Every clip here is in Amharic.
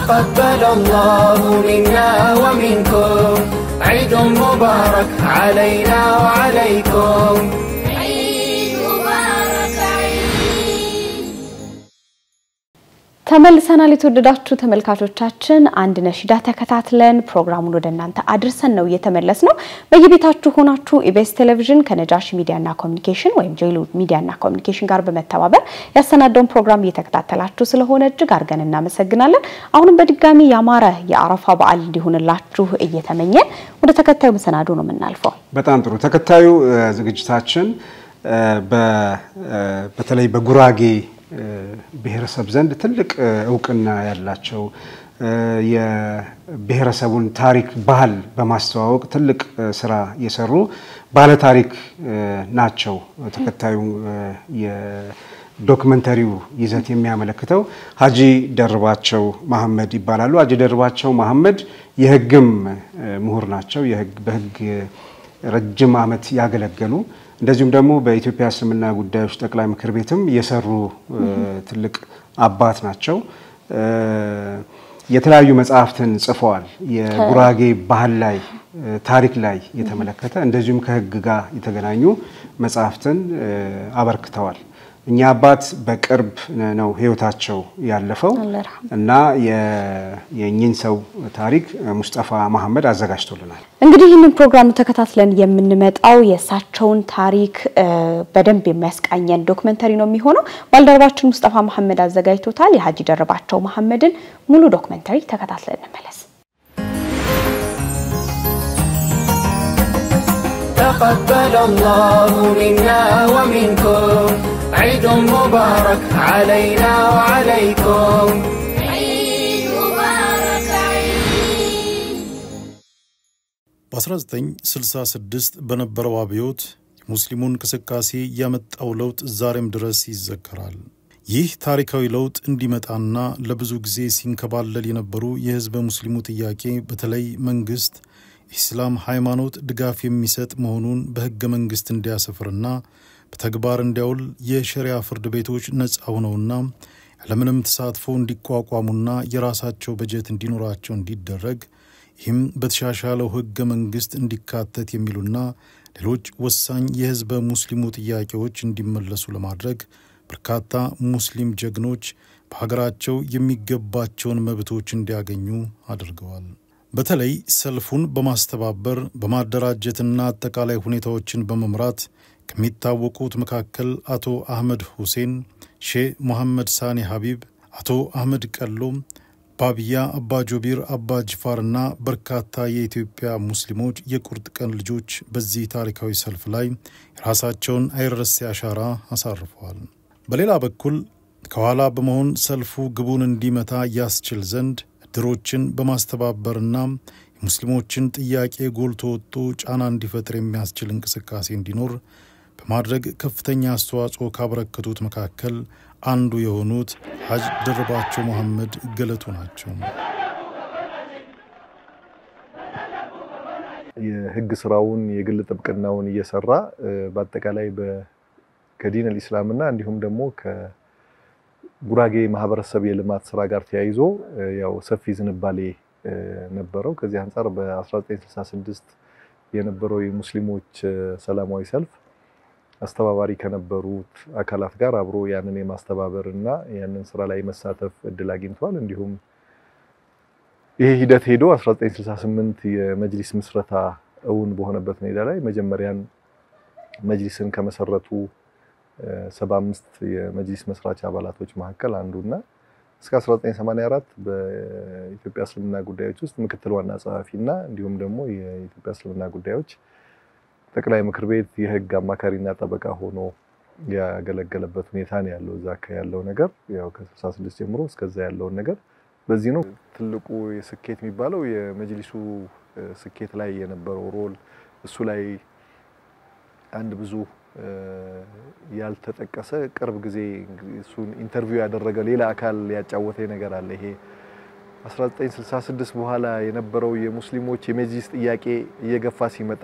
تقبل الله منا ومنكم عيد مبارك علينا وعليكم ተመልሰናል የተወደዳችሁ ተመልካቾቻችን አንድ ነሽዳ ተከታትለን ፕሮግራሙን ወደ እናንተ አድርሰን ነው እየተመለስነው በየቤታችሁ ሆናችሁ ኢቢኤስ ቴሌቪዥን ከነጃሺ ሚዲያና ኮሙኒኬሽን ወይም ጄሉ ሚዲያና ኮሙኒኬሽን ጋር በመተባበር ያሰናደውን ፕሮግራም እየተከታተላችሁ ስለሆነ እጅግ አድርገን እናመሰግናለን አሁንም በድጋሚ ያማረ የአረፋ በዓል እንዲሆንላችሁ እየተመኘን ወደ ተከታዩ መሰናዶ ነው የምናልፈው በጣም ጥሩ ተከታዩ ዝግጅታችን በተለይ በጉራጌ ብሔረሰብ ዘንድ ትልቅ ዕውቅና ያላቸው የብሔረሰቡን ታሪክ ባህል በማስተዋወቅ ትልቅ ስራ የሰሩ ባለ ታሪክ ናቸው ተከታዩ የዶክመንተሪው ይዘት የሚያመለክተው ሀጂ ደርባቸው መሐመድ ይባላሉ ሀጂ ደርባቸው መሐመድ የህግም ምሁር ናቸው በህግ ረጅም ዓመት ያገለገሉ እንደዚሁም ደግሞ በኢትዮጵያ እስልምና ጉዳዮች ጠቅላይ ምክር ቤትም የሰሩ ትልቅ አባት ናቸው የተለያዩ መጽሐፍትን ጽፈዋል የጉራጌ ባህል ላይ ታሪክ ላይ የተመለከተ እንደዚሁም ከህግ ጋር የተገናኙ መጽሐፍትን አበርክተዋል እኛ አባት በቅርብ ነው ህይወታቸው ያለፈው እና የእኚህን ሰው ታሪክ ሙስጠፋ መሐመድ አዘጋጅቶልናል እንግዲህ ይህንን ፕሮግራም ተከታትለን የምንመጣው የሳቸውን ታሪክ በደንብ የሚያስቃኘን ዶክመንተሪ ነው የሚሆነው ባልደረባችን ሙስጠፋ መሐመድ አዘጋጅቶታል የሀጂ ደርባቸው መሐመድን ሙሉ ዶክመንተሪ ተከታትለን እንመለስ تقبل الله منا ومنكم عيد مبارك علينا وعليكم عيد مبارك በ1966 በነበረው አብዮት ሙስሊሙን እንቅስቃሴ ያመጣው ለውጥ ዛሬም ድረስ ይዘከራል ይህ ታሪካዊ ለውጥ እንዲመጣና ለብዙ ጊዜ ሲንከባለል የነበሩ የህዝብ ሙስሊሙ ጥያቄ በተለይ መንግስት ኢስላም ሃይማኖት ድጋፍ የሚሰጥ መሆኑን በህገ መንግስት እንዲያሰፍርና በተግባር እንዲያውል የሸሪዓ ፍርድ ቤቶች ነፃ ሆነውና ያለምንም ተሳትፎ እንዲቋቋሙና የራሳቸው በጀት እንዲኖራቸው እንዲደረግ ይህም በተሻሻለው ህገ መንግስት እንዲካተት የሚሉና ሌሎች ወሳኝ የህዝብ ሙስሊሙ ጥያቄዎች እንዲመለሱ ለማድረግ በርካታ ሙስሊም ጀግኖች በሀገራቸው የሚገባቸውን መብቶች እንዲያገኙ አድርገዋል በተለይ ሰልፉን በማስተባበር በማደራጀትና አጠቃላይ ሁኔታዎችን በመምራት ከሚታወቁት መካከል አቶ አህመድ ሁሴን ሼህ መሐመድ ሳኒ ሐቢብ አቶ አህመድ ቀሎም ባቢያ አባ ጆቢር አባ ጅፋርና በርካታ የኢትዮጵያ ሙስሊሞች የቁርጥ ቀን ልጆች በዚህ ታሪካዊ ሰልፍ ላይ ራሳቸውን አይረሴ አሻራ አሳርፈዋል በሌላ በኩል ከኋላ በመሆን ሰልፉ ግቡን እንዲመታ ያስችል ዘንድ ድሮችን በማስተባበርና ሙስሊሞችን ጥያቄ ጎልቶ ወጥቶ ጫና እንዲፈጥር የሚያስችል እንቅስቃሴ እንዲኖር በማድረግ ከፍተኛ አስተዋጽኦ ካበረከቱት መካከል አንዱ የሆኑት ሀጂ ደርባቸው መሐመድ ገለቱ ናቸው የህግ ስራውን የግል ጥብቅናውን እየሰራ በአጠቃላይ ከዲን الاسلامና እንዲሁም ደግሞ ከጉራጌ ማህበረሰብ የልማት ስራ ጋር ተያይዞ ያው ሰፊ ዝንባሌ ነበረው ከዚህ አንፃር በ1966 የነበረው የሙስሊሞች ሰላማዊ ሰልፍ አስተባባሪ ከነበሩት አካላት ጋር አብሮ ያንን የማስተባበርና ያንን ስራ ላይ መሳተፍ እድል አግኝቷል እንዲሁም ይሄ ሂደት ሄዶ 1968 የመጅሊስ ምስረታ እውን በሆነበት ሜዳ ላይ መጀመሪያን መጅሊስን ከመሰረቱ 75 የመጅሊስ መስራች አባላቶች መካከል አንዱና እስከ 1984 በኢትዮጵያ እስልምና ጉዳዮች ውስጥ ምክትል ዋና ጸሐፊና እንዲሁም ደግሞ የኢትዮጵያ እስልምና ጉዳዮች ጠቅላይ ምክር ቤት የህግ አማካሪና ጠበቃ ሆኖ ያገለገለበት ሁኔታ ነው ያለው ዛካ ያለው ነገር ያው ከ66 ጀምሮ እስከዛ ያለው ነገር በዚህ ነው ትልቁ የስኬት የሚባለው የመጅሊሱ ስኬት ላይ የነበረው ሮል እሱ ላይ አንድ ብዙ ያልተጠቀሰ ቅርብ ጊዜ እሱን ኢንተርቪው ያደረገ ሌላ አካል ያጫወተ ነገር አለ ይሄ 1966 በኋላ የነበረው የሙስሊሞች የመጅሊስ ጥያቄ እየገፋ ሲመጣ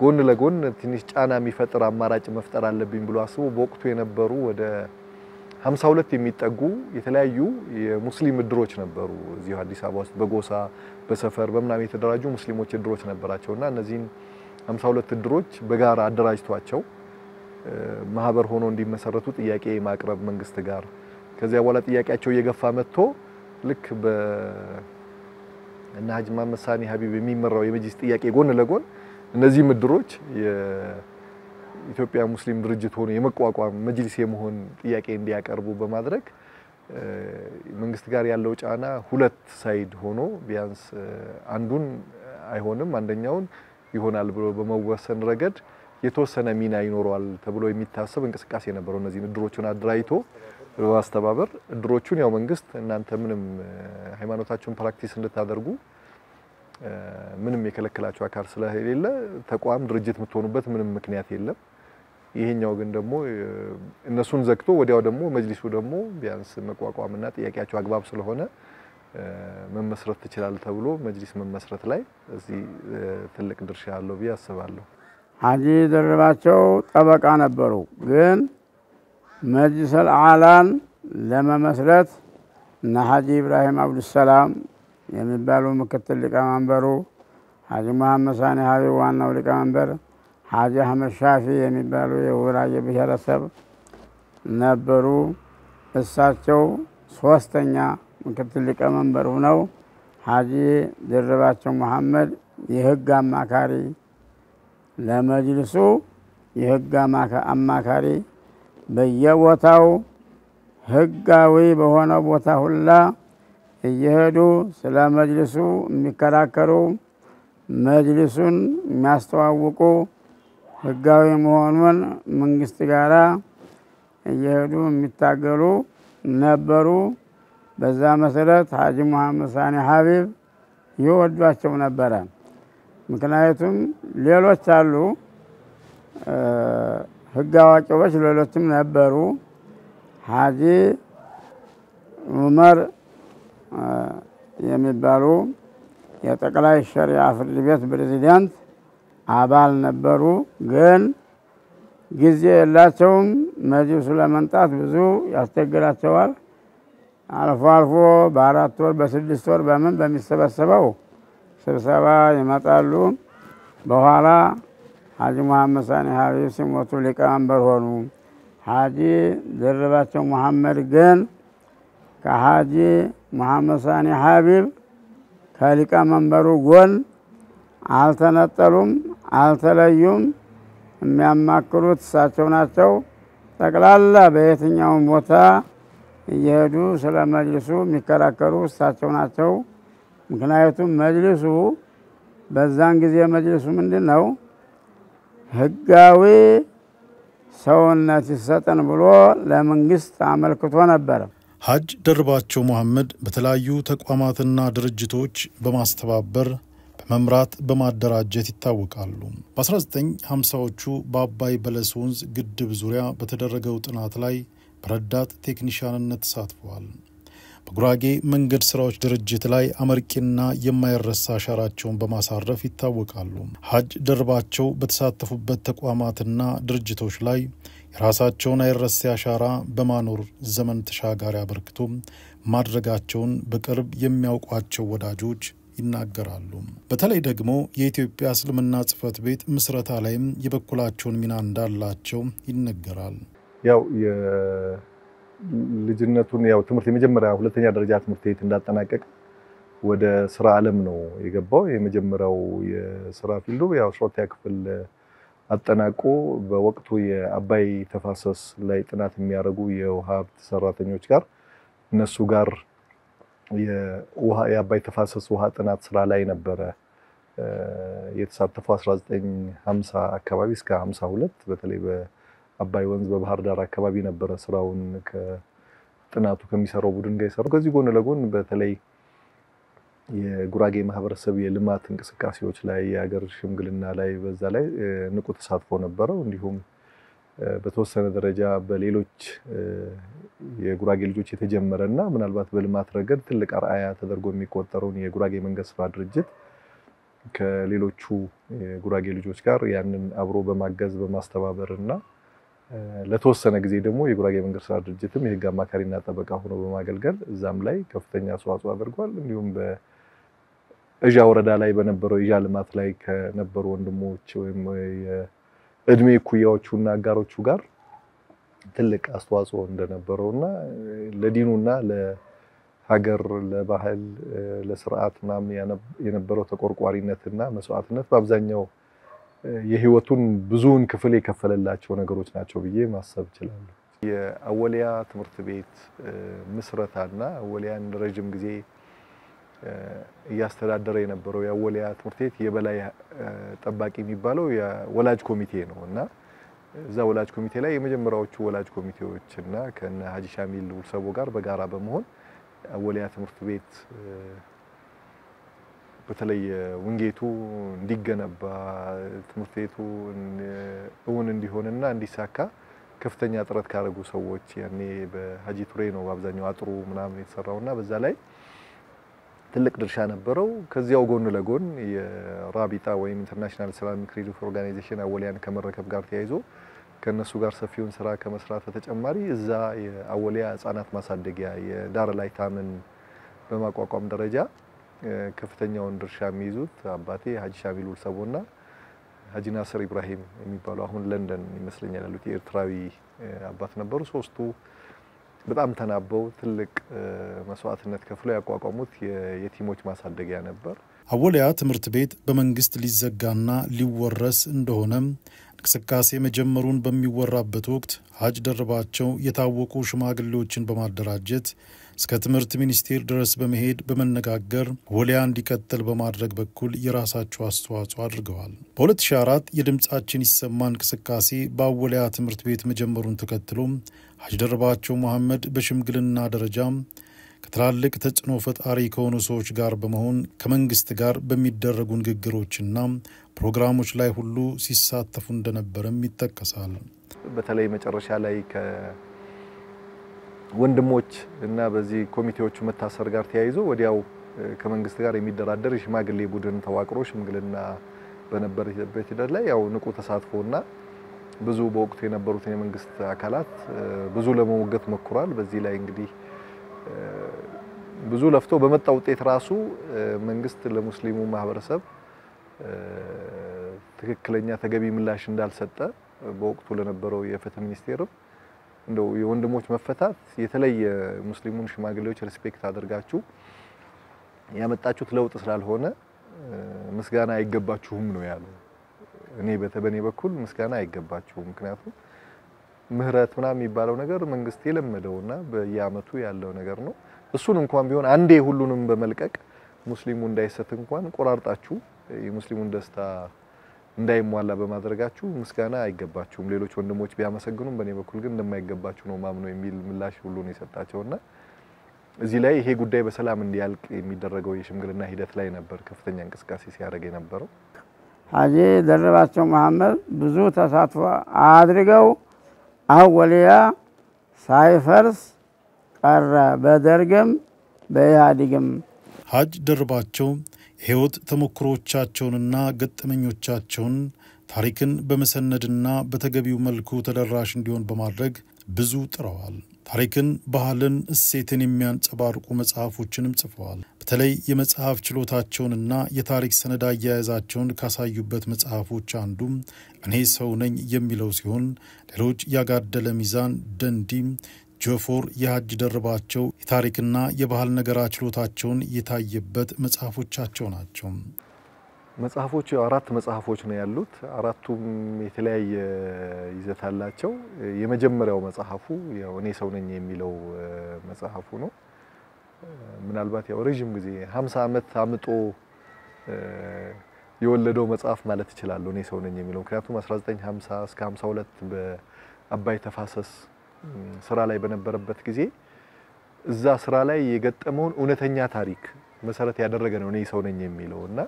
ጎን ለጎን ትንሽ ጫና የሚፈጥር አማራጭ መፍጠር አለብኝ ብሎ አስቦ በወቅቱ የነበሩ ወደ 52 የሚጠጉ የተለያዩ የሙስሊም እድሮች ነበሩ እዚሁ አዲስ አበባ ውስጥ በጎሳ በሰፈር በመናም የተደራጁ ሙስሊሞች እድሮች ነበራቸውና እነዚህን 52 እድሮች በጋራ አደራጅቷቸው ማህበር ሆኖ እንዲመሰረቱ ጥያቄ ማቅረብ መንግስት ጋር ከዚያ በኋላ ጥያቄያቸው እየገፋ መጥቶ ልክ እና ሐጂ መሐመድ ሳኒ ሀቢብ የሚመራው የመጅሊስ ጥያቄ ጎን ለጎን እነዚህ ምድሮች የኢትዮጵያ ሙስሊም ድርጅት ሆኖ የመቋቋም መጅሊስ የመሆን ጥያቄ እንዲያቀርቡ በማድረግ መንግስት ጋር ያለው ጫና ሁለት ሳይድ ሆኖ ቢያንስ አንዱን አይሆንም አንደኛውን ይሆናል ብሎ በመወሰን ረገድ የተወሰነ ሚና ይኖራል ተብሎ የሚታሰብ እንቅስቃሴ ነበረው እነዚህ ምድሮቹን አድራይቶ በማስተባበር እድሮቹን ያው መንግስት እናንተ ምንም ሃይማኖታችሁን ፕራክቲስ እንድታደርጉ ምንም የከለከላችሁ አካል ስለሌለ ተቋም ድርጅት የምትሆኑበት ምንም ምክንያት የለም ይሄኛው ግን ደግሞ እነሱን ዘግቶ ወዲያው ደግሞ መጅሊሱ ደግሞ ቢያንስ መቋቋምና ጥያቄያቸው አግባብ ስለሆነ መመስረት ይችላል ተብሎ መጅሊስ መመስረት ላይ እዚህ ትልቅ ድርሻ አለው ብዬ አስባለሁ ሐጂ ደርባቸው ጠበቃ ነበሩ ግን መጅሊስ አልዓላን ለመመስረት እና ሐጂ ኢብራሂም አብዱ ሰላም የሚባሉ ምክትል ሊቀመንበሩ ሐጂ መሐመድ ሳኒ ሀቢብ ዋናው ሊቀመንበር ሐጂ አህመድ ሻፊ የሚባሉ የጉራጌ ብሔረሰብ ነበሩ እሳቸው ሶስተኛ ምክትል ሊቀመንበር ሆነው ሐጂ ደርባቸው መሐመድ የህግ አማካሪ ለመጅሊሱ የህግ አማካሪ በየቦታው ህጋዊ በሆነ ቦታ ሁላ እየሄዱ ስለ መጅሊሱ የሚከራከሩ መጅሊሱን የሚያስተዋውቁ ህጋዊ መሆኑን መንግስት ጋራ እየሄዱ የሚታገሉ ነበሩ በዛ መሰረት ሐጂ መሐመድ ሳኒ ሀቢብ ይወዷቸው ነበር ምክንያቱም ሌሎች አሉ ህግ አዋቂዎች ሌሎችም ነበሩ ሐጂ ዑመር የሚባሉ የጠቅላይ ሸሪዓ ፍርድ ቤት ፕሬዝዳንት አባል ነበሩ ግን ጊዜ የላቸውም መጅሊሱ ለመንጣት ብዙ ያስቸግራቸዋል አልፎ አልፎ በአራት ወር በስድስት ወር በምን በሚሰበሰበው ስብሰባ ይመጣሉ በኋላ ሐጂ መሐመድ ሳኒ ሀቢብ ሲሞቱ ሊቀመንበር ሆኑ ሐጂ ደርባቸው መሐመድ ግን ከሐጂ መሐመድ ሳኒ ሀቢብ ከሊቀመንበሩ ጎን አልተነጠሉም አልተለዩም የሚያማክሩት እሳቸው ናቸው ጠቅላላ በየትኛው ቦታ እየሄዱ ስለ መጅሊሱ የሚከራከሩ እሳቸው ናቸው ምክንያቱም መጅሊሱ በዛን ጊዜ መጅሊሱ ምንድነው ህጋዊ ሰውነት ይሰጠን ብሎ ለመንግስት አመልክቶ ነበር ሐጅ ደርባቸው መሐመድ በተለያዩ ተቋማትና ድርጅቶች በማስተባበር በመምራት በማደራጀት ይታወቃሉ በ1950ዎቹ በአባይ በለስ ወንዝ ግድብ ዙሪያ በተደረገው ጥናት ላይ በረዳት ቴክኒሻንነት ተሳትፈዋል በጉራጌ መንገድ ስራዎች ድርጅት ላይ አመርቂና የማይረሳ አሻራቸውን በማሳረፍ ይታወቃሉ ሐጅ ደርባቸው በተሳተፉበት ተቋማትና ድርጅቶች ላይ የራሳቸውን አይረሳ አሻራ በማኖር ዘመን ተሻጋሪ አበርክቶ ማድረጋቸውን በቅርብ የሚያውቋቸው ወዳጆች ይናገራሉ በተለይ ደግሞ የኢትዮጵያ እስልምና ጽሕፈት ቤት ምስረታ ላይም የበኩላቸውን ሚና እንዳላቸው ይነገራል ያው ልጅነቱን ያው ትምህርት የመጀመሪያ ሁለተኛ ደረጃ ትምህርት ቤት እንዳጠናቀቀ ወደ ስራ ዓለም ነው የገባው የመጀመሪያው የስራ ፊልዱ ያው ሾርቲያ ክፍል አጠናቆ በወቅቱ የአባይ ተፋሰስ ላይ ጥናት የሚያደርጉ የውሃ ሰራተኞች ጋር እነሱ ጋር የአባይ ተፋሰስ ውሃ ጥናት ስራ ላይ ነበረ የተሳተፈው 1950 አካባቢ እስከ 52 በተለይ በአባይ ወንዝ በባህር ዳር አካባቢ ነበረ ስራውን ከጥናቱ ከሚሰራው ቡድን ጋር ይሰራው ከዚህ ጎን ለጎን በተለይ የጉራጌ ማህበረሰብ የልማት እንቅስቃሴዎች ላይ የሀገር ሽምግልና ላይ በዛ ላይ ንቁ ተሳትፎ ነበረው እንዲሁም በተወሰነ ደረጃ በሌሎች የጉራጌ ልጆች የተጀመረና ምናልባት በልማት ረገድ ትልቅ አርአያ ተደርጎ የሚቆጠረውን የጉራጌ መንገድ ስራ ድርጅት ከሌሎቹ የጉራጌ ልጆች ጋር ያንን አብሮ በማገዝ በማስተባበርና ለተወሰነ ጊዜ ደግሞ የጉራጌ መንገድ ስራ ድርጅትም የህግ አማካሪና ጠበቃ ሆኖ በማገልገል እዛም ላይ ከፍተኛ አስተዋጽኦ አድርጓል። እንዲሁም በእዣ ወረዳ ላይ በነበረው የእዣ ልማት ላይ ከነበሩ ወንድሞች ወይም የእድሜ ኩያዎቹና አጋሮቹ ጋር ትልቅ አስተዋጽኦ እንደነበረውና ለዲኑና ለሀገር ለባህል ለስርዓት ምናምን የነበረው ተቆርቋሪነትና መስዋዕትነት በአብዛኛው የህይወቱን ብዙውን ክፍል የከፈለላቸው ነገሮች ናቸው ብዬ ማሰብ ይችላል። የአወሊያ ትምህርት ቤት ምስረታና አወሊያን ረጅም ጊዜ ያስተዳደረ የነበረው የአወሊያ ትምህርት ቤት የበላይ ጠባቂ የሚባለው የወላጅ ኮሚቴ ነውና እዛ ወላጅ ኮሚቴ ላይ የመጀመሪያዎቹ ወላጅ ኮሚቴዎችና ከነ ሀጂ ሻሚል ውልሰቦ ጋር በጋራ በመሆን አወሊያ ትምህርት ቤት በተለይ ወንጌቱ እንዲገነባ ትምህርት ቤቱ እውን እንዲሆንና እንዲሳካ ከፍተኛ ጥረት ካደረጉ ሰዎች ያኔ በሀጂ ቱሬ ነው አብዛኛው አጥሩ ምናምን የተሰራውና በዛ ላይ ትልቅ ድርሻ ነበረው። ከዚያው ጎን ለጎን የራቢጣ ወይም ኢንተርናሽናል ኢስላሚክ ሪሊፍ ኦርጋናይዜሽን አወሊያን ከመረከብ ጋር ተያይዞ ከነሱ ጋር ሰፊውን ስራ ከመስራት በተጨማሪ እዛ የአወሊያ ህፃናት ማሳደጊያ የዳር ላይ ታምን በማቋቋም ደረጃ ከፍተኛውን ድርሻ የሚይዙት አባቴ ሀጂ ሻሚል ውልሰቦና ሀጂ ናስር ኢብራሂም የሚባሉ አሁን ለንደን ይመስለኛል ያሉት የኤርትራዊ አባት ነበሩ። ሶስቱ በጣም ተናበው ትልቅ መስዋዕትነት ከፍለው ያቋቋሙት የቲሞች ማሳደጊያ ነበር። አወሊያ ትምህርት ቤት በመንግስት ሊዘጋና ሊወረስ እንደሆነ እንቅስቃሴ መጀመሩን በሚወራበት ወቅት ሀጅ ደርባቸው የታወቁ ሽማግሌዎችን በማደራጀት እስከ ትምህርት ሚኒስቴር ድረስ በመሄድ በመነጋገር አወሊያ እንዲቀጥል በማድረግ በኩል የራሳቸው አስተዋጽኦ አድርገዋል። በ2004 የድምጻችን ይሰማ እንቅስቃሴ በአወሊያ ትምህርት ቤት መጀመሩን ተከትሎ ሀጅ ደርባቸው መሐመድ በሽምግልና ደረጃ ከትላልቅ ተጽዕኖ ፈጣሪ ከሆኑ ሰዎች ጋር በመሆን ከመንግስት ጋር በሚደረጉ ንግግሮችና ፕሮግራሞች ላይ ሁሉ ሲሳተፉ እንደነበረም ይጠቀሳል። በተለይ መጨረሻ ላይ ወንድሞች እና በዚህ ኮሚቴዎቹ መታሰር ጋር ተያይዞ ወዲያው ከመንግስት ጋር የሚደራደር የሽማግሌ ቡድን ተዋቅሮ ሽምግልና በነበረበት ሂደት ላይ ያው ንቁ ተሳትፎና ብዙ በወቅቱ የነበሩትን የመንግስት አካላት ብዙ ለመወገት ሞክሯል። በዚህ ላይ እንግዲህ ብዙ ለፍቶ በመጣ ውጤት ራሱ መንግስት ለሙስሊሙ ማህበረሰብ ትክክለኛ ተገቢ ምላሽ እንዳልሰጠ በወቅቱ ለነበረው የፍትህ ሚኒስቴር እንደው የወንድሞች መፈታት የተለየ ሙስሊሙን ሽማግሌዎች ሪስፔክት አድርጋችሁ ያመጣችሁት ለውጥ ስላልሆነ ምስጋና አይገባችሁም ነው ያለው። እኔ በተበኔ በኩል ምስጋና አይገባችሁም፣ ምክንያቱም ምህረት ምናምን የሚባለው ነገር መንግስት የለመደውና በየአመቱ ያለው ነገር ነው። እሱን እንኳን ቢሆን አንዴ ሁሉንም በመልቀቅ ሙስሊሙ እንዳይሰት እንኳን ቆራርጣችሁ የሙስሊሙን ደስታ እንዳይሟላ በማድረጋችሁ ምስጋና አይገባችሁም፣ ሌሎች ወንድሞች ቢያመሰግኑም በኔ በኩል ግን እንደማይገባችሁ ነው ማምኖ የሚል ምላሽ ሁሉ ነው የሰጣቸውና እዚህ ላይ ይሄ ጉዳይ በሰላም እንዲያልቅ የሚደረገው የሽምግልና ሂደት ላይ ነበር ከፍተኛ እንቅስቃሴ ሲያደርግ የነበረው። ሀጂ ደርባቸው መሐመድ ብዙ ተሳትፎ አድርገው አወሊያ ሳይፈርስ ቀረ፣ በደርግም በኢህአዴግም። ሀጅ ደርባቸው ህይወት ተሞክሮቻቸውንና ገጠመኞቻቸውን ታሪክን በመሰነድና በተገቢው መልኩ ተደራሽ እንዲሆን በማድረግ ብዙ ጥረዋል። ታሪክን፣ ባህልን፣ እሴትን የሚያንጸባርቁ መጽሐፎችንም ጽፈዋል። በተለይ የመጽሐፍ ችሎታቸውንና የታሪክ ሰነድ አያያዛቸውን ካሳዩበት መጽሐፎች አንዱ እኔ ሰው ነኝ የሚለው ሲሆን ሌሎች ያጋደለ ሚዛን፣ ደንዲ፣ ጆፎር የሀጅ ደርባቸው የታሪክና የባህል ነገራ ችሎታቸውን የታየበት መጽሐፎቻቸው ናቸው። መጽሐፎቹ አራት መጽሐፎች ነው ያሉት። አራቱም የተለያየ ይዘት አላቸው። የመጀመሪያው መጽሐፉ ያው እኔ ሰው ነኝ የሚለው መጽሐፉ ነው። ምናልባት ያው ረጅም ጊዜ 50 አመት አምጦ የወለደው መጽሐፍ ማለት ይችላል እኔ ሰው ነኝ የሚለው። ምክንያቱም 1950 እስከ 52 በአባይ ተፋሰስ ስራ ላይ በነበረበት ጊዜ እዛ ስራ ላይ የገጠመውን እውነተኛ ታሪክ መሰረት ያደረገ ነው እኔ ሰው ነኝ የሚለውና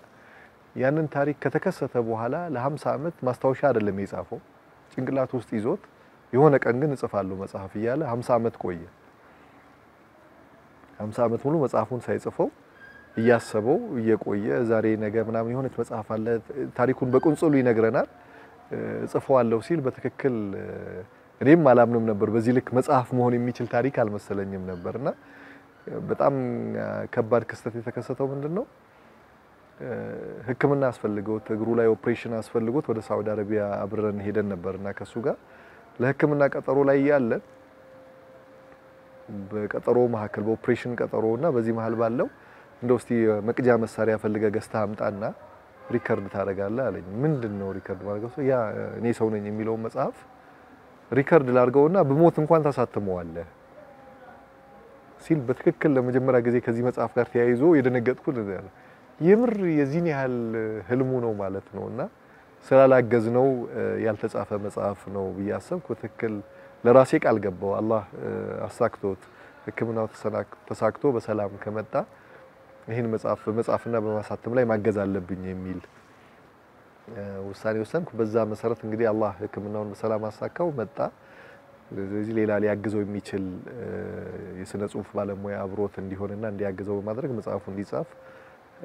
ያንን ታሪክ ከተከሰተ በኋላ ለ50 አመት ማስታወሻ አይደለም የጻፈው፣ ጭንቅላት ውስጥ ይዞት የሆነ ቀን ግን እጽፋለሁ መጽሐፍ እያለ 50 አመት ቆየ። 50 አመት ሙሉ መጽሐፉን ሳይጽፈው እያሰበው እየቆየ ዛሬ ነገ ምናምን የሆነች መጽሐፍ አለ ታሪኩን በቁንጽሉ ይነግረናል። እጽፈዋለሁ ሲል በትክክል እኔም አላምንም ነበር በዚህ ልክ መጽሐፍ መሆን የሚችል ታሪክ አልመሰለኝም ነበርና በጣም ከባድ ክስተት የተከሰተው ምንድነው ህክምና አስፈልገውት እግሩ ላይ ኦፕሬሽን አስፈልገውት ወደ ሳውዲ አረቢያ አብረን ሄደን ነበርና ከሱ ጋር ለህክምና ቀጠሮ ላይ ያለ በቀጠሮ መሐከል በኦፕሬሽን ቀጠሮና በዚህ መሃል ባለው እንደው እስቲ መቅጃ መሳሪያ ፈልገ ገዝታ አምጣና ሪከርድ ታደርጋለህ አለኝ ምንድነው ሪከርድ ማድረግ እኔ ሰው ነኝ የሚለው መጽሐፍ ሪከርድ ላርገውና በሞት እንኳን ታሳትመዋለህ ሲል በትክክል ለመጀመሪያ ጊዜ ከዚህ መጽሐፍ ጋር ተያይዞ የደነገጥኩት የምር የዚህን ያህል ህልሙ ነው ማለት ነውና ስላላገዝነው ያልተጻፈ መጽሐፍ ነው በያሰብኩ ትክክል ለራሴ ቃል ገባው አላህ አሳክቶት ህክምናው ተሳክቶ በሰላም ከመጣ ይሄን መጽሐፍና በማሳተም ላይ ማገዝ አለብኝ የሚል ውሳኔ ወሰንኩ በዛ መሰረት እንግዲህ አላህ ህክምናውን በሰላም አሳካው መጣ ስለዚህ ሌላ ሊያግዘው የሚችል የስነ ጽሁፍ ባለሙያ አብሮት እንዲሆንና እንዲያግዘው በማድረግ መጽሐፉ እንዲጻፍ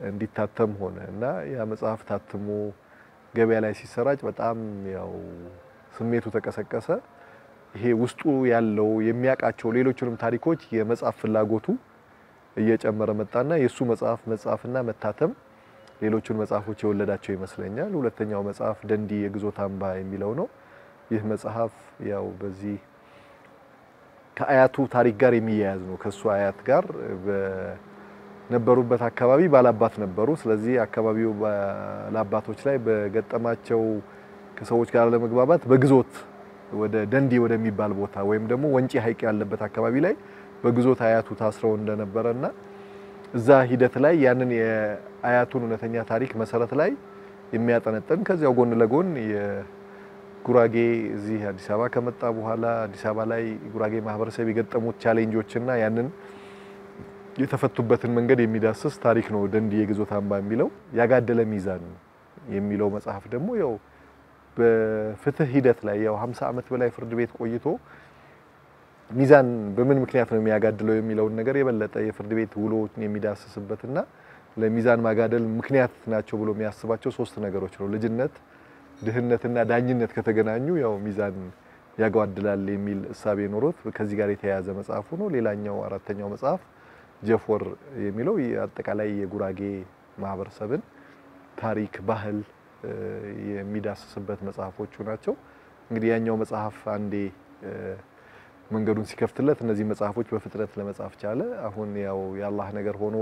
እንዲታተም ሆነና ያ መጽሐፍ ታትሞ ገበያ ላይ ሲሰራጭ በጣም ያው ስሜቱ ተቀሰቀሰ ይሄ ውስጡ ያለው የሚያቃቸው ሌሎችንም ታሪኮች የመጽሐፍ ፍላጎቱ እየጨመረ መጣና የሱ መጽሐፍና መታተም ሌሎችን መጽሐፎች የወለዳቸው ይመስለኛል ሁለተኛው መጽሐፍ ደንዲ የግዞት አምባ የሚለው ነው ይህ መጽሐፍ ያው በዚህ ከአያቱ ታሪክ ጋር የሚያያዝ ነው ከሱ አያት ጋር በነበሩበት አካባቢ ባላባት ነበሩ ስለዚህ አካባቢው ባላባቶች ላይ በገጠማቸው ከሰዎች ጋር ለመግባባት በግዞት ወደ ደንዲ ወደሚባል ቦታ ወይም ደግሞ ወንጪ ሐይቅ ያለበት አካባቢ ላይ በግዞት አያቱ ታስረው እንደነበረና እዛ ሂደት ላይ ያንን የአያቱን እውነተኛ ታሪክ መሰረት ላይ የሚያጠነጥን ከዚያው ጎን ለጎን የጉራጌ እዚህ አዲስ አበባ ከመጣ በኋላ አዲስ አበባ ላይ ጉራጌ ማህበረሰብ የገጠሙት ቻሌንጆችና ያንን የተፈቱበትን መንገድ የሚዳስስ ታሪክ ነው ደንዲ የግዞት አምባ የሚለው ያጋደለ ሚዛን የሚለው መጽሐፍ ደግሞ ያው በፍትህ ሂደት ላይ ያው 50 ዓመት በላይ ፍርድ ቤት ቆይቶ ሚዛን በምን ምክንያት ነው የሚያጋድለው የሚለው ነገር የበለጠ የፍርድ ቤት ውሎችን የሚዳስስበትና ለሚዛን ማጋደል ምክንያት ናቸው ብሎ የሚያስባቸው ሶስት ነገሮች ነው ልጅነት ድህነትና ዳኝነት ከተገናኙ ያው ሚዛን ያጓድላል የሚል እሳቤ ኖሮት ከዚህ ጋር የተያያዘ መጽሐፍ ነው ሌላኛው አራተኛው መጽሐፍ ጀፎር የሚለው አጠቃላይ የጉራጌ ማህበረሰብን ታሪክ ባህል የሚዳስስበት መጽሐፎቹ ናቸው እንግዲህ ያኛው መጽሐፍ አንዴ መንገዱን ሲከፍትለት እነዚህ መጽሐፎች በፍጥነት ለመጻፍ ቻለ አሁን ያው ያላህ ነገር ሆኖ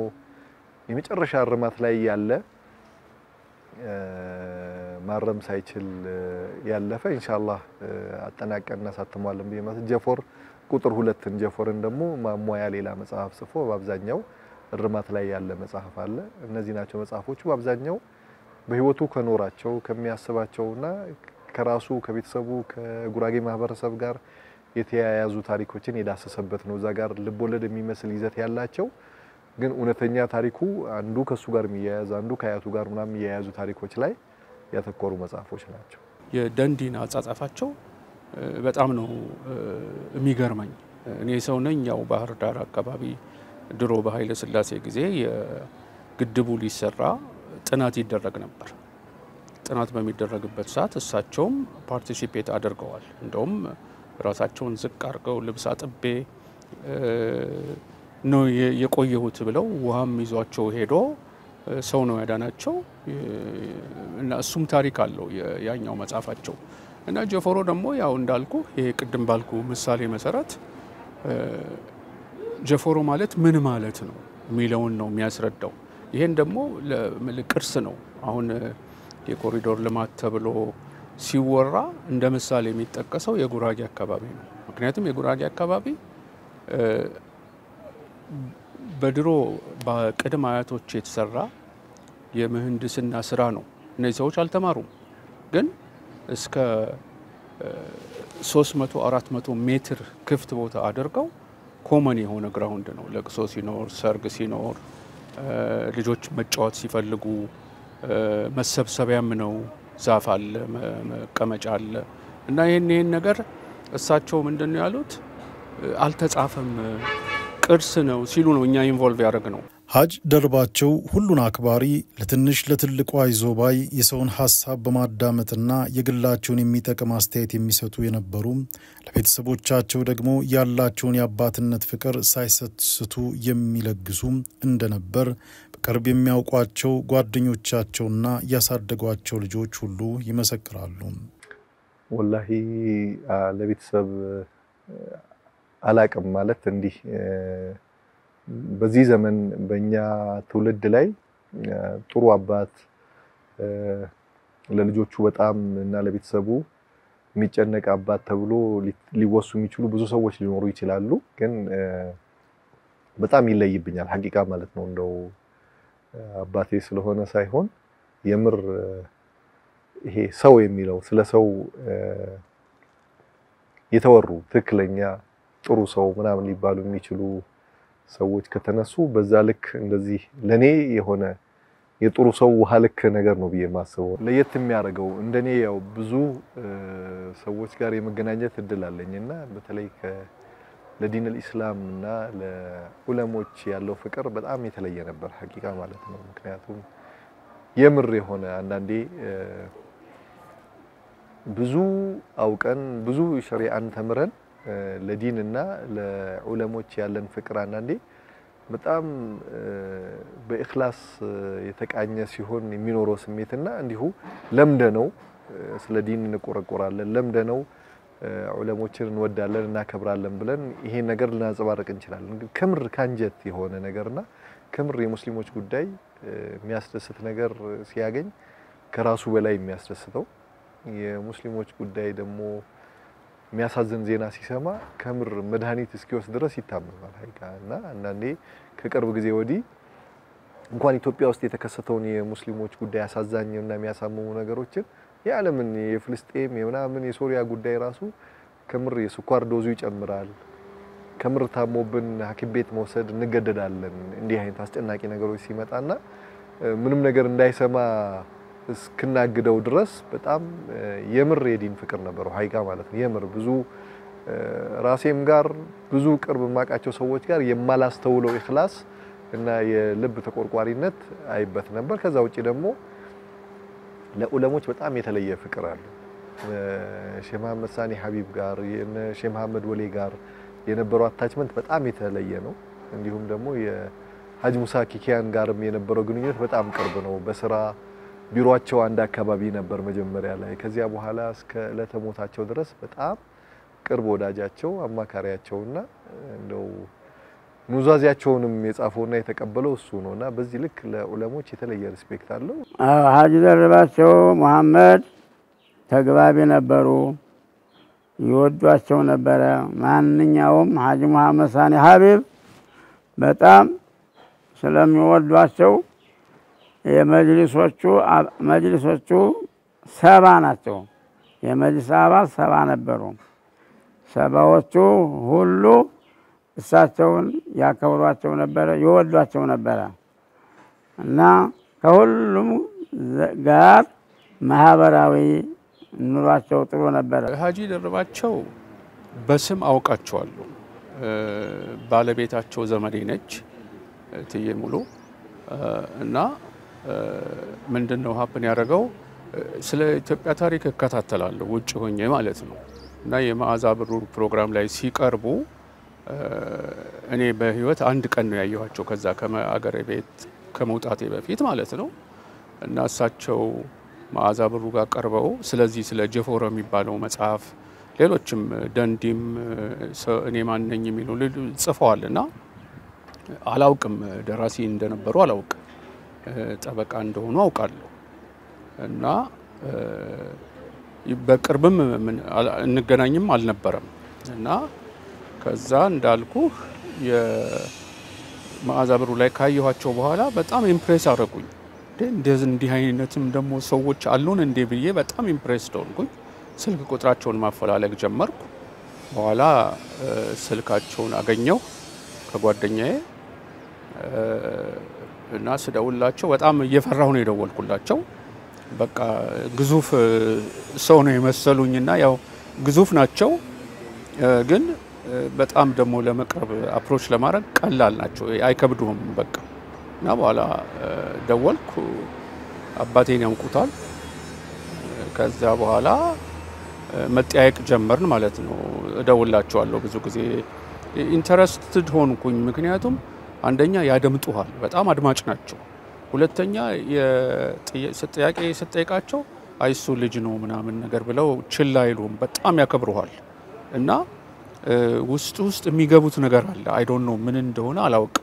የመጨረሻ እርማት ላይ ያለ ማረም ሳይችል ያለፈ ኢንሻአላህ አጠናቀቅና ሳትሟልም ቢመስ ጀፎር ቁጥር 2 ጀፎርን ደግሞ ማሟያ ሌላ መጽሐፍ ጽፎ በአብዛኛው እርማት ላይ ያለ መጽሐፍ አለ እነዚህ ናቸው መጽሐፎቹ በአብዛኛው በህይወቱ ከኖራቸው ከሚያስባቸውና ከራሱ ከቤተሰቡ ከጉራጌ ማህበረሰብ ጋር የተያያዙ ታሪኮችን የዳሰሰበት ነው እዛ ጋር ልቦለድ የሚመስል ይዘት ያላቸው ግን እውነተኛ ታሪኩ አንዱ ከሱ ጋር የሚያያዝ አንዱ ከአያቱ ጋር ምናምን የሚያያዙ ታሪኮች ላይ ያተኮሩ መጽሐፎች ናቸው የደንዲና አጻጻፋቸው በጣም ነው የሚገርመኝ እኔ ሰው ነኝ ያው ባህር ዳር አካባቢ ድሮ በኃይለ ሥላሴ ጊዜ የግድቡ ሊሰራ ጥናት ይደረግ ነበር ጥናት በሚደረግበት ሰዓት እሳቸውም ፓርቲሲፔት አድርገዋል እንደውም ራሳቸውን ዝቅ አድርገው ልብስ አጥቤ ነው የቆየሁት ብለው ውሃም ይዟቸው ሄዶ ሰው ነው ያዳናቸው እና እሱም ታሪክ አለው ያኛው መጽሐፋቸው እና ጀፎሮ ደግሞ ያው እንዳልኩ ይሄ ቅድም ባልኩ ምሳሌ መሰረት ጀፎሮ ማለት ምን ማለት ነው የሚለውን ነው የሚያስረዳው ይሄን ደግሞ ለቅርስ ነው አሁን የኮሪዶር ልማት ተብሎ ሲወራ እንደ ምሳሌ የሚጠቀሰው የጉራጌ አካባቢ ነው ምክንያቱም የጉራጌ አካባቢ በድሮ በቅድመ አያቶች የተሰራ የምህንድስና ስራ ነው እነዚህ ሰዎች አልተማሩም ግን እስከ 300 400 ሜትር ክፍት ቦታ አድርገው ኮመን የሆነ ግራውንድ ነው ለቅሶ ሲኖር ሰርግ ሲኖር ልጆች መጫወት ሲፈልጉ መሰብሰቢያም ነው ዛፍ አለ መቀመጫ አለ እና ይሄን ነገር እሳቸው ምንድነው ያሉት አልተጻፈም ቅርስ ነው ሲሉ ነው እኛ ኢንቮልቭ ያደረግ ነው ሀጅ ደርባቸው ሁሉን አክባሪ ለትንሽ ለትልቁ አይዞባይ የሰውን ሐሳብ በማዳመጥና የግላቸውን የሚጠቅም አስተያየት የሚሰጡ የነበሩ ለቤተሰቦቻቸው ደግሞ ያላቸውን የአባትነት ፍቅር ሳይሰስቱ የሚለግሱ እንደነበር በቅርብ የሚያውቋቸው ጓደኞቻቸውና ያሳደጓቸው ልጆች ሁሉ ይመሰክራሉ። ወላሂ ለቤተሰብ አላቅም ማለት እንዲህ በዚህ ዘመን በእኛ ትውልድ ላይ ጥሩ አባት ለልጆቹ በጣም እና ለቤተሰቡ የሚጨነቅ አባት ተብሎ ሊወሱ የሚችሉ ብዙ ሰዎች ሊኖሩ ይችላሉ። ግን በጣም ይለይብኛል ሐቂቃ ማለት ነው። እንደው አባቴ ስለሆነ ሳይሆን የምር ይሄ ሰው የሚለው ስለ ሰው የተወሩ ትክክለኛ ጥሩ ሰው ምናምን ሊባሉ የሚችሉ ሰዎች ከተነሱ በዛ ልክ እንደዚህ ለኔ የሆነ የጥሩ ሰው ውሃ ልክ ነገር ነው ብዬ ማስበው። ለየት የሚያደርገው እንደኔ ያው ብዙ ሰዎች ጋር የመገናኘት እድል አለኝና በተለይ ለዲን الاسلام እና ለዑለሞች ያለው ፍቅር በጣም የተለየ ነበር ሐቂቃ ማለት ነው። ምክንያቱም የምር የሆነ አንዳንዴ ብዙ አውቀን ብዙ ሸሪዓን ተምረን ለዲን እና ለዑለሞች ያለን ፍቅር አንዳንዴ በጣም በእخلاص የተቃኘ ሲሆን የሚኖረው ስሜትና እንዲሁ ለምደነው ስለ ዲን እንቆረቆራለን ለምደነው ዑለሞችን እንወዳለን እና ከብራለን ብለን ይሄ ነገር ልናጸባርቅ እንችላለን። ግን ከምር ካንጀት የሆነ ነገርና ከምር የሙስሊሞች ጉዳይ የሚያስደስት ነገር ሲያገኝ ከራሱ በላይ የሚያስደስተው የሙስሊሞች ጉዳይ ደግሞ የሚያሳዝን ዜና ሲሰማ ከምር መድኃኒት እስኪወስ ድረስ ይታመማል ሐቂቃና አንዳንዴ ከቅርብ ጊዜ ወዲህ እንኳን ኢትዮጵያ ውስጥ የተከሰተውን የሙስሊሞች ጉዳይ አሳዛኝና የሚያሳምሙ ነገሮችን የዓለምን የፍልስጤም የምናምን የሶሪያ ጉዳይ ራሱ ከምር የስኳር ዶዙ ይጨምራል ከምር ታሞብን ሐኪም ቤት መውሰድ እንገደዳለን እንዲህ አይነት አስጨናቂ ነገሮች ሲመጣና ምንም ነገር እንዳይሰማ እስክናግደው ድረስ በጣም የምር የዲን ፍቅር ነበር ሐቂቃ ማለት ነው። የምር ብዙ ራሴም ጋር ብዙ ቅርብ ማቃቸው ሰዎች ጋር የማላስተውለው ኢኽላስ እና የልብ ተቆርቋሪነት አይበት ነበር። ከዛ ውጪ ደግሞ ለዑለሞች በጣም የተለየ ፍቅር አለ። ሼህ መሐመድ ሳኒ ሐቢብ ጋር ሼህ መሐመድ ወሌ ጋር የነበረው አታችመንት በጣም የተለየ ነው። እንዲሁም ደግሞ የሐጅ ሙሳ ኪኪያን ጋርም የነበረው ግንኙነት በጣም ቅርብ ነው። በስራ ቢሮአቸው አንድ አካባቢ ነበር መጀመሪያ ላይ ከዚያ በኋላ እስከ ለተሞታቸው ድረስ በጣም ቅርብ ወዳጃቸው አማካሪያቸውና እንደው ኑዛዚያቸውንም የጻፈውና የተቀበለው እሱ ነውና በዚህ ልክ ለዑለሞች የተለየ ሪስፔክት አለው። ሀጂ ደርባቸው መሐመድ ተግባቢ ነበሩ ይወዷቸው ነበር። ማንኛውም ሀጂ መሐመድ ሳኒ ሐቢብ በጣም ስለሚወዷቸው የመጅሊሶቹ 70 ናቸው። የመጅሊስ አባል 70 ነበሩ። 70ዎቹ ሁሉ እሳቸውን ያከብሯቸው ነበር ይወዷቸው ነበር እና ከሁሉም ጋር ማህበራዊ ኑሯቸው ጥሩ ነበር። ሀጂ ደርባቸው በስም አውቃቸዋለሁ። ባለቤታቸው ዘመዴ ነች እትዬ ሙሉ እና ምንድነው ሀፕን ያደረገው ስለ ኢትዮጵያ ታሪክ እከታተላለሁ ውጭ ሆኜ ማለት ነው። እና የመዓዛ ብሩ ፕሮግራም ላይ ሲቀርቡ እኔ በህይወት አንድ ቀን ነው ያየኋቸው ከዛ ከአገሬ ቤት ከመውጣቴ በፊት ማለት ነው። እና እሳቸው መዓዛ ብሩ ጋር ቀርበው ስለዚህ ስለ ጀፎረ የሚባለው መጽሐፍ ሌሎችም ደንዲም እኔ ማን ነኝ የሚሉ ጽፈዋልና አላውቅም ደራሲ እንደነበሩ አላውቅም ጠበቃ እንደሆኑ አውቃለሁ። እና በቅርብም እንገናኝም አልነበረም። እና ከዛ እንዳልኩ የመዓዛ ብሩ ላይ ካየኋቸው በኋላ በጣም ኢምፕሬስ አደረጉኝ። እንዲህ አይነትም ደግሞ ሰዎች አሉን እንዴ ብዬ በጣም ኢምፕሬስ ሆንኩኝ። ስልክ ቁጥራቸውን ማፈላለግ ጀመርኩ። በኋላ ስልካቸውን አገኘው ከጓደኛዬ እና ስደውላቸው በጣም እየፈራሁ ነው የደወልኩላቸው። በቃ ግዙፍ ሰው ነው የመሰሉኝና ያው ግዙፍ ናቸው ግን በጣም ደግሞ ለመቅረብ አፕሮች ለማድረግ ቀላል ናቸው አይከብዱም። በቃ እና በኋላ ደወልኩ። አባቴን ያውቁታል። ከዛ በኋላ መጠያየቅ ጀመርን ማለት ነው። እደውላቸዋለሁ ብዙ ጊዜ ኢንተረስትድ ሆንኩኝ። ምክንያቱም አንደኛ ያደምጡሃል፣ በጣም አድማጭ ናቸው። ሁለተኛ ጥያቄ ስጠይቃቸው አይሱ ልጅ ነው ምናምን ነገር ብለው ችላ አይሉም፣ በጣም ያከብሩሃል። እና ውስጥ የሚገቡት ነገር አለ። አይ ዶንት ኖ ምን እንደሆነ አላውቅም።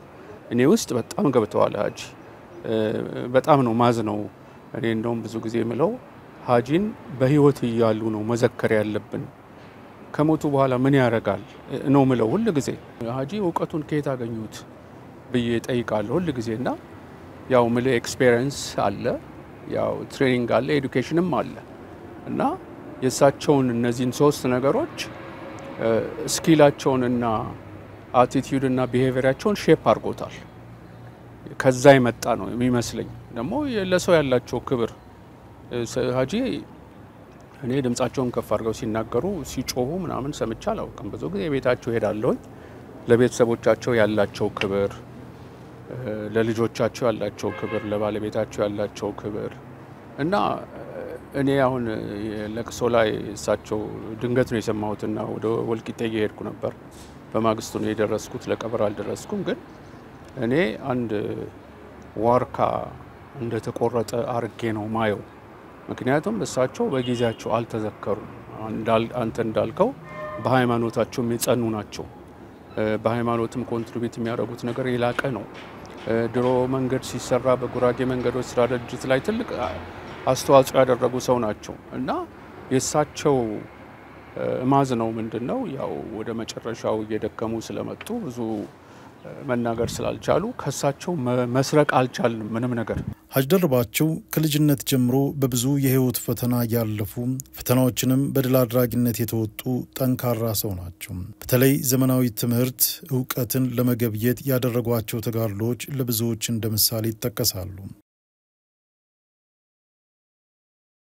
እኔ ውስጥ በጣም ገብተዋል ሀጂ። በጣም ነው ማዝ ነው። እኔ እንደውም ብዙ ጊዜ የምለው ሀጂን በህይወት እያሉ ነው መዘከር ያለብን። ከሞቱ በኋላ ምን ያደርጋል ነው ምለው ሁሉ ጊዜ። ሀጂ እውቀቱን ከየት አገኙት ብዬ ጠይቃለሁ ሁሉ ጊዜ። እና ያው ምለ ኤክስፒሪየንስ አለ፣ ያው ትሬኒንግ አለ፣ ኤዱኬሽንም አለ። እና የሳቸውን እነዚህን ሶስት ነገሮች ስኪላቸውንና አቲቲዩድና ቢሄቪየራቸውን ሼፕ አድርጎታል። ከዛ የመጣ ነው የሚመስለኝ። ደግሞ ለሰው ያላቸው ክብር ሀጂ እኔ ድምጻቸውን ከፍ አድርገው ሲናገሩ ሲጮሁ ምናምን ሰምቼ አላውቅም። ብዙ ጊዜ ቤታቸው ሄዳለሁ። ለቤተሰቦቻቸው ያላቸው ክብር፣ ለልጆቻቸው ያላቸው ክብር፣ ለባለቤታቸው ያላቸው ክብር እና እኔ አሁን ለቅሶ ላይ እሳቸው ድንገት ነው የሰማሁትና ወደ ወልቂጤ እየሄድኩ ነበር። በማግስቱ ነው የደረስኩት፣ ለቀብር አልደረስኩም። ግን እኔ አንድ ዋርካ እንደተቆረጠ አርጌ ነው ማየው። ምክንያቱም እሳቸው በጊዜያቸው አልተዘከሩም። አንተ እንዳልከው በሃይማኖታቸው የሚጸኑ ናቸው። በሃይማኖትም ኮንትሪቢዩት የሚያደርጉት ነገር የላቀ ነው። ድሮ መንገድ ሲሰራ በጉራጌ መንገዶች ስራ ድርጅት ላይ ትልቅ አስተዋጽኦ ያደረጉ ሰው ናቸው እና የእሳቸው ማዝ ነው ምንድነው ያው ወደ መጨረሻው እየደከሙ ስለመጡ ብዙ መናገር ስላልቻሉ ከሳቸው መስረቅ አልቻልንም ምንም ነገር። ሀጂ ደርባቸው ከልጅነት ጀምሮ በብዙ የህይወት ፈተና ያለፉ ፈተናዎችንም በድል አድራጊነት የተወጡ ጠንካራ ሰው ናቸው። በተለይ ዘመናዊ ትምህርት ዕውቀትን ለመገብየት ያደረጓቸው ተጋድሎች ለብዙዎች እንደ ምሳሌ ይጠቀሳሉ።